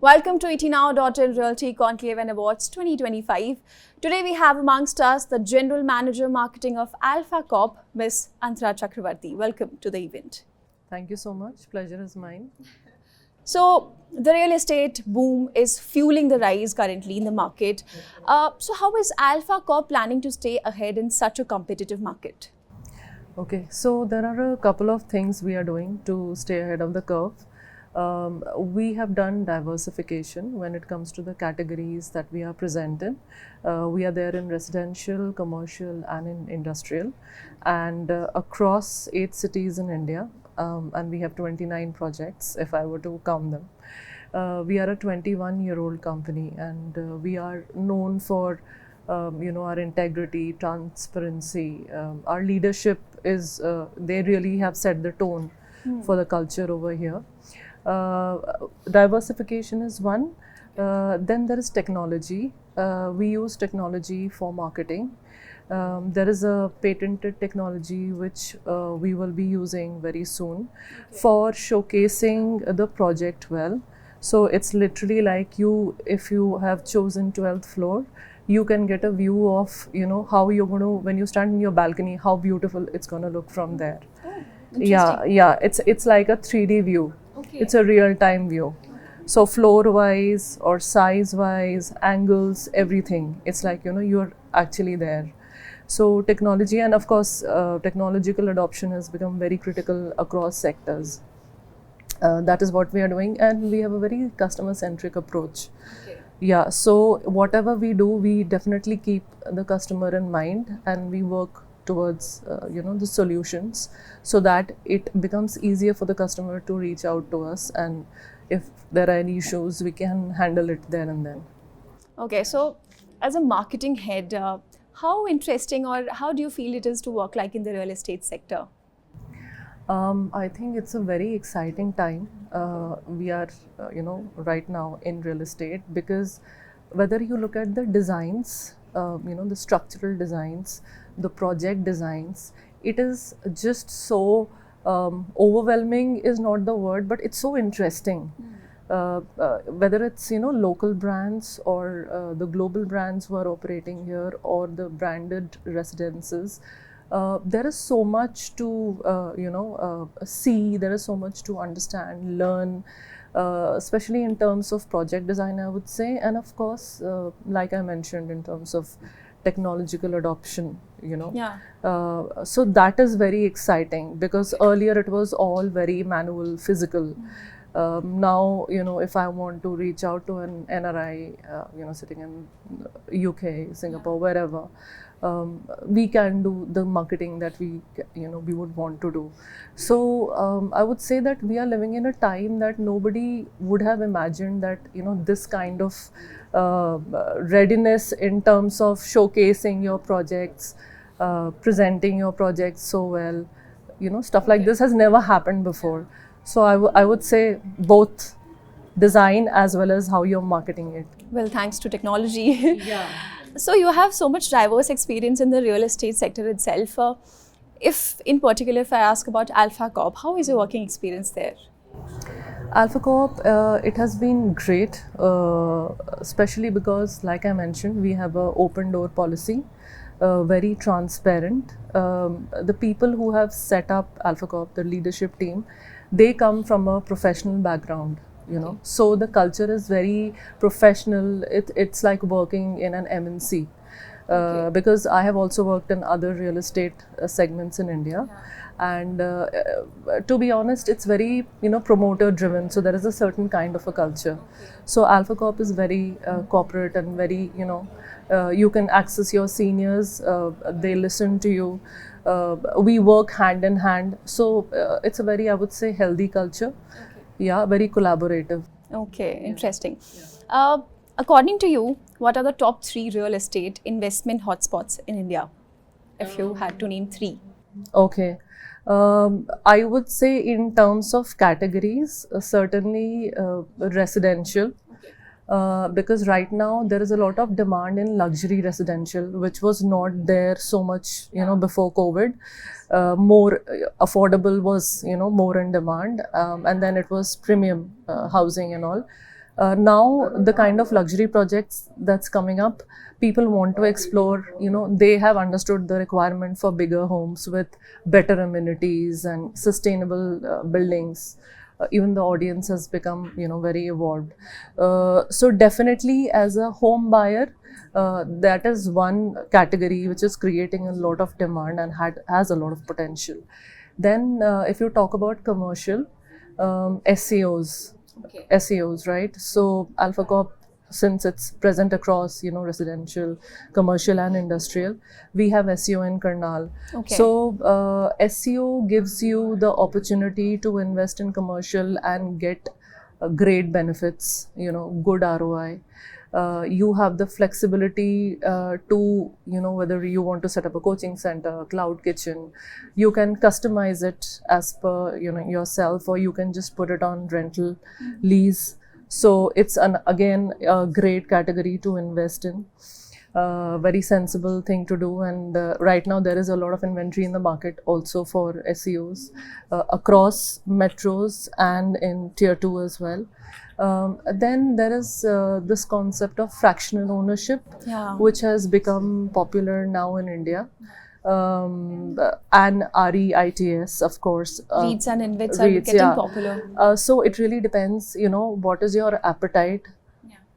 Welcome to ETNow.in Realty Conclave and Awards 2025. Today we have amongst us the General Manager Marketing of Alpha Corp, Ms. Antara Chakravarti. Welcome to the event. Thank you so much. Pleasure is mine. So, the real estate boom is fueling the rise currently in the market. So, how is Alpha Corp planning to stay ahead in such a competitive market? Okay, so there are a couple of things we are doing to stay ahead of the curve. We have done diversification when it comes to the categories that we are present in. We are there in residential, commercial, and in industrial, and across 8 cities in India. And we have 29 projects if I were to count them. We are a 21-year-old company, and we are known for our integrity, transparency. Our leadership is, they really have set the tone for the culture over here. Diversification is one. Then there is technology. We use technology for marketing. There is a patented technology which we will be using very soon for showcasing the project well. So it's literally like if you have chosen 12th floor, you can get a view of, how you're going to, when you stand in your balcony, how beautiful it's going to look from there. Yeah, it's like a 3D view. Okay. It's a real-time view. So floor-wise or size-wise, angles, everything. It's like, you're actually there. So technology, and of course, technological adoption has become very critical across sectors. That is what we are doing, and we have a very customer-centric approach. Okay. Yeah, so whatever we do, we definitely keep the customer in mind, and we work towards the solutions so that it becomes easier for the customer to reach out to us, and if there are any issues, we can handle it there and then. Okay, so as a marketing head, how interesting or how do you feel it is to work like in the real estate sector? I think it's a very exciting time. We are, right now in real estate, because whether you look at the designs, the structural designs, the project designs, it is just so overwhelming is not the word, but it's so interesting. Whether it's local brands or the global brands who are operating here, or the branded residences, there is so much to see. There is so much to understand, learn, especially in terms of project design, I would say, and of course, like I mentioned, in terms of technological adoption. Yeah. So that is very exciting, because earlier it was all very manual, physical. Now, if I want to reach out to an NRI, sitting in UK, Singapore, wherever, we can do the marketing that we would want to do. So I would say that we are living in a time that nobody would have imagined that, this kind of readiness in terms of showcasing your projects, presenting your projects so well, stuff like this has never happened before. So I would say both design as well as how you're marketing it. Well, thanks to technology. Yeah. So you have so much diverse experience in the real estate sector itself. If I ask about Alpha Corp, how is your working experience there? Alpha Corp, it has been great, especially because, like I mentioned, we have an open door policy, very transparent. The people who have set up Alpha Corp, the leadership team, they come from a professional background. So the culture is very professional. It's like working in an MNC. Because I have also worked in other real estate segments in India. Yeah. And to be honest, it's very promoter driven, so there is a certain kind of a culture. So Alpha Corp is very corporate and very you can access your seniors, they listen to you, we work hand in hand, so it's a very, I would say, healthy culture. Yeah, very collaborative. Okay, interesting. Yeah. According to you, what are the top 3 real estate investment hotspots in India, if you had to name 3? Okay. I would say in terms of categories, certainly residential. Because right now there is a lot of demand in luxury residential, which was not there so much, before COVID. More affordable was, more in demand, and then it was premium housing and all. Now the kind of luxury projects that's coming up, people want to explore, they have understood the requirement for bigger homes with better amenities and sustainable buildings. Even the audience has become, very evolved. So definitely as a home buyer, that is one category which is creating a lot of demand and has a lot of potential. Then if you talk about commercial, SEOs, SEOs, right? So Alpha Corp, since it's present across, residential, commercial and industrial, we have SEO in Karnal. Okay. So SEO gives you the opportunity to invest in commercial and get great benefits, good ROI. You have the flexibility to, whether you want to set up a coaching center, cloud kitchen, you can customize it as per, yourself, or you can just put it on rental lease. So it's again a great category to invest in. Very sensible thing to do, and right now there is a lot of inventory in the market also for SEOs across metros and in tier 2 as well. Then there is this concept of fractional ownership, which has become popular now in India. And REITs, of course. REITs and InvITs are getting popular. So it really depends, what is your appetite,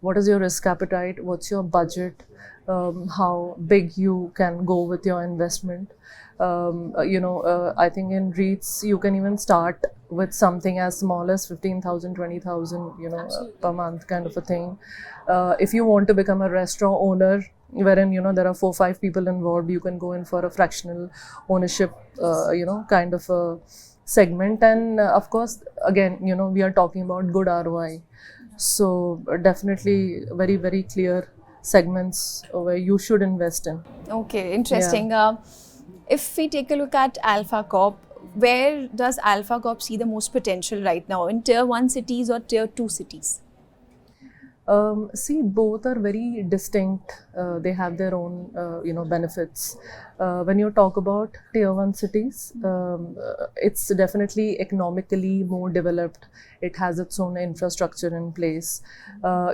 what is your risk appetite, what's your budget, how big you can go with your investment. I think in REITs you can even start with something as small as 15,000, 20,000, per month kind of a thing. If you want to become a restaurant owner, wherein there are 4-5 people involved, you can go in for a fractional ownership, kind of a segment. And of course, again, we are talking about good ROI. So definitely very, very clear segments where you should invest in. Okay, interesting. If we take a look at Alpha Corp, where does Alpha Corp see the most potential right now, in tier 1 cities or tier 2 cities? See, both are very distinct. They have their own, benefits. When you talk about tier 1 cities, it's definitely economically more developed. It has its own infrastructure in place.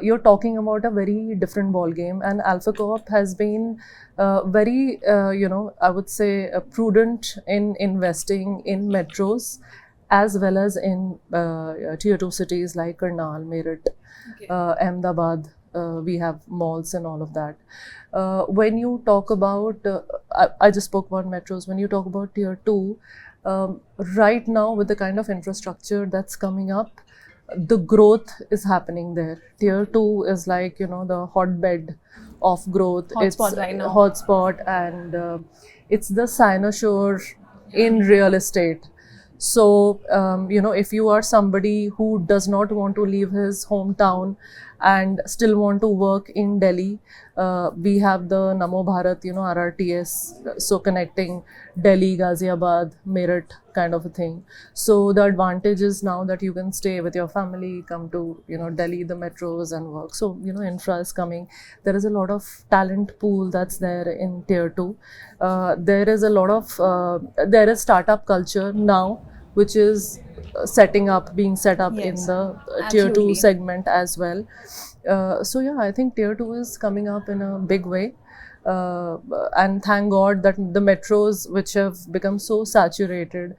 You're talking about a very different ball game, and Alpha Corp has been very, I would say, prudent in investing in metros as well as in tier 2 cities like Karnal, Meerut, Ahmedabad. We have malls and all of that. When you talk about, I just spoke about metros. When you talk about tier 2, right now with the kind of infrastructure that's coming up, the growth is happening there. Tier 2 is like, the hotbed of growth. Hotspot right now. Hotspot, and it's the cynosure in real estate. So, if you are somebody who does not want to leave his hometown and still want to work in Delhi, we have the Namo Bharat, RRTS, so connecting Delhi, Ghaziabad, Meerut kind of a thing. So the advantage is now that you can stay with your family, come to, Delhi, the metros and work. So, infra is coming. There is a lot of talent pool that's there in tier 2. There is a lot of, there is startup culture now, which is being set up in the tier 2 segment as well. So yeah, I think tier 2 is coming up in a big way. And thank God that the metros, which have become so saturated,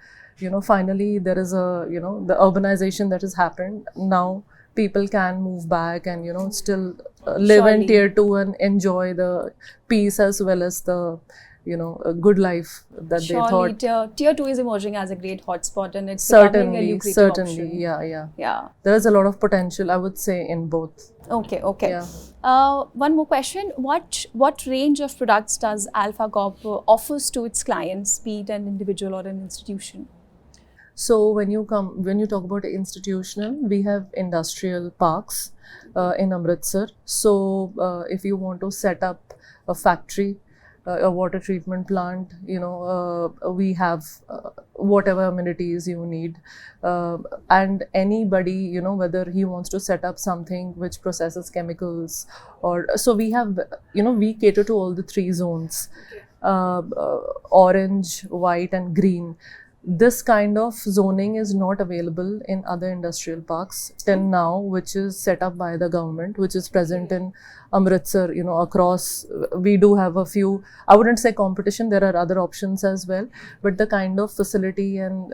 finally there is a, the urbanization that has happened. Now people can move back and, still live in tier 2 and enjoy the peace as well as the, a good life that they thought. Tier 2 is emerging as a great hotspot, and it's becoming a lucrative option. Yeah. There is a lot of potential, I would say, in both. Okay. Yeah. One more question. What range of products does Alpha Corp offers to its clients, be it an individual or an institution? So when you talk about institutional, we have industrial parks in Amritsar. So if you want to set up a factory, a water treatment plant, we have whatever amenities you need, and anybody, whether he wants to set up something which processes chemicals, or so we have, we cater to all the 3 zones, orange, white and green. this kind of zoning is not available in other industrial parks till now, which is set up by the government, which is present in Amritsar, across. We do have a few, I wouldn't say competition, there are other options as well, but the kind of facility and,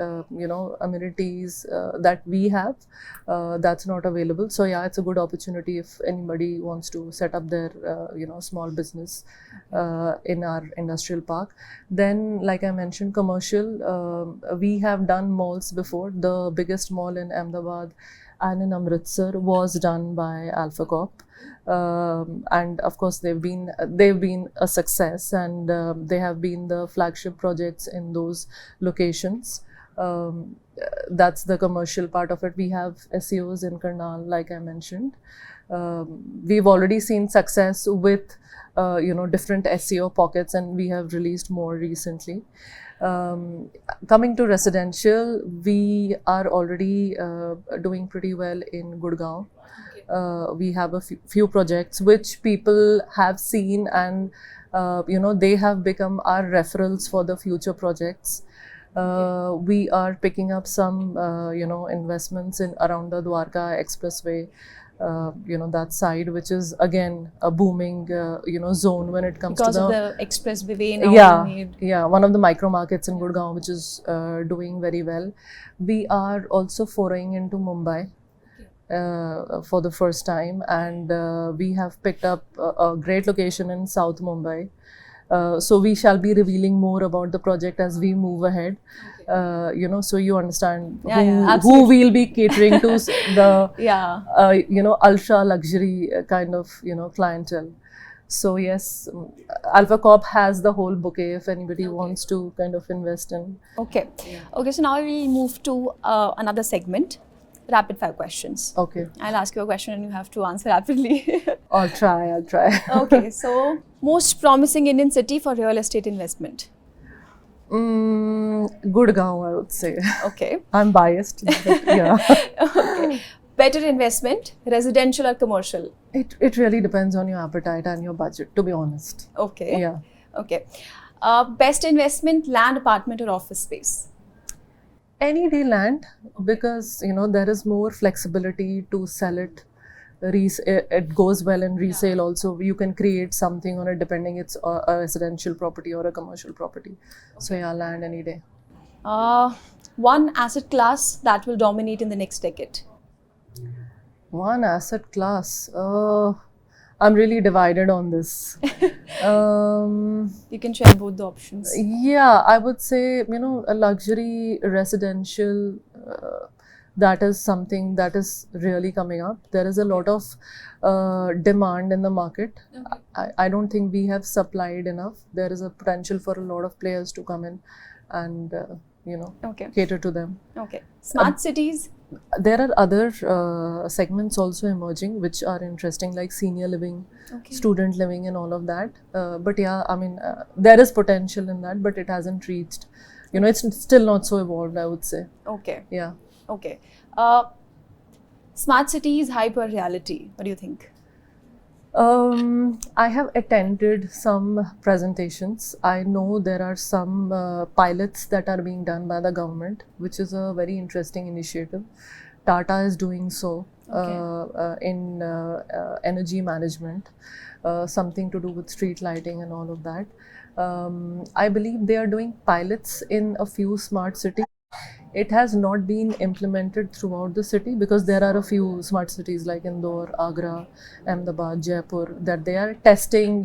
amenities that we have, that's not available. So yeah, it's a good opportunity if anybody wants to set up their, small business in our industrial park. Then, like I mentioned, commercial, we have done malls before. The biggest mall in Ahmedabad and in Amritsar was done by Alpha Corp. And of course they've been a success, and they have been the flagship projects in those locations. That's the commercial part of it. We have SEOs in Karnal, like I mentioned. We've already seen success with different SEO pockets, and we have released more recently. Coming to residential, we are already doing pretty well in Gurgaon. We have a few projects which people have seen, and they have become our referrals for the future projects. We are picking up some investments in around the Dwarka Expressway, that side, which is again a booming zone when it comes because to of the expressway now made. Yeah, one of the micro markets in Gurgaon, which is doing very well. We are also foraying into Mumbai for the first time, and we have picked up a great location in South Mumbai. So we shall be revealing more about the project as we move ahead. So you understand who we'll be catering to, the ultra luxury kind of clientele. So yes, Alpha Corp has the whole bouquet if anybody wants to kind of invest in. Okay. So now we'll move to another segment. Rapid fire questions. Okay. I'll ask you a question and you have to answer rapidly. I'll try. Okay, so most promising Indian city for real estate investment? Gurgaon, I would say. Okay. I'm biased, but yeah. Okay. Better investment, residential or commercial? It really depends on your appetite and your budget, to be honest. Okay. Yeah. Okay. Best investment, land, apartment or office space? Any day land, because there is more flexibility to sell it. It goes well in resale also. You can create something on it depending it's a residential property or a commercial property. So yeah, land any day. One asset class that will dominate in the next decade? One asset class. I'm really divided on this. You can share both the options. Yeah, I would say, a luxury residential, that is something that is really coming up. There is a lot of demand in the market. Okay. I don't think we have supplied enough. There is a potential for a lot of players to come in and, cater to them. Okay. Smart cities? There are other segments also emerging which are interesting, like senior living, student living and all of that. But yeah, there is potential in that, but it hasn't reached, it's still not so evolved, I would say. Okay. Yeah. Okay. Smart cities, hyper reality. What do you think? I have attended some presentations. I know there are some pilots that are being done by the government, which is a very interesting initiative. Tata is doing so in energy management, something to do with street lighting and all of that. I believe they are doing pilots in a few smart cities. It has not been implemented throughout the city because there are a few smart cities like Indore, Agra, Ahmedabad, Jaipur that they are testing,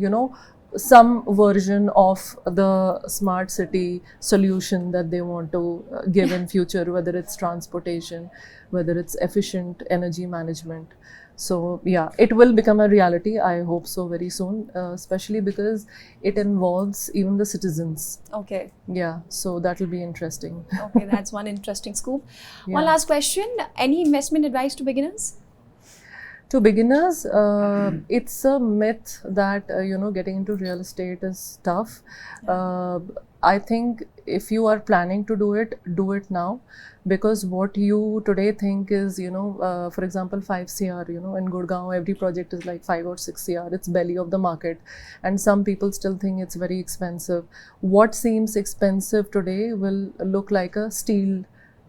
some version of the smart city solution that they want to give in future, whether it's transportation, whether it's efficient energy management. So yeah, it will become a reality. I hope so very soon, especially because it involves even the citizens. Okay. Yeah, so that will be interesting. Okay, that's one interesting scoop. Yeah. One last question. Any investment advice to beginners? To beginners, it's a myth that, getting into real estate is tough. I think if you are planning to do it now, because what you today think is, for example, 5 CR, in Gurgaon, every project is like 5 or 6 CR. It's belly of the market. And some people still think it's very expensive. What seems expensive today will look like a steal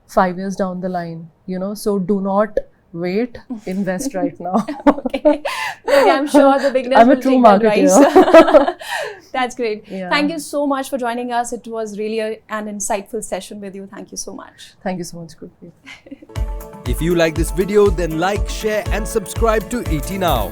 5 years down the line, so do not wait, invest right now. Okay. Maybe I'm sure the beginners I'm a will true take that marketer. advice. That's great. Yeah. Thank you so much for joining us. It was really an insightful session with you. Thank you so much. Thank you so much, Gurpreet. If you like this video, then like, share and subscribe to ET Now.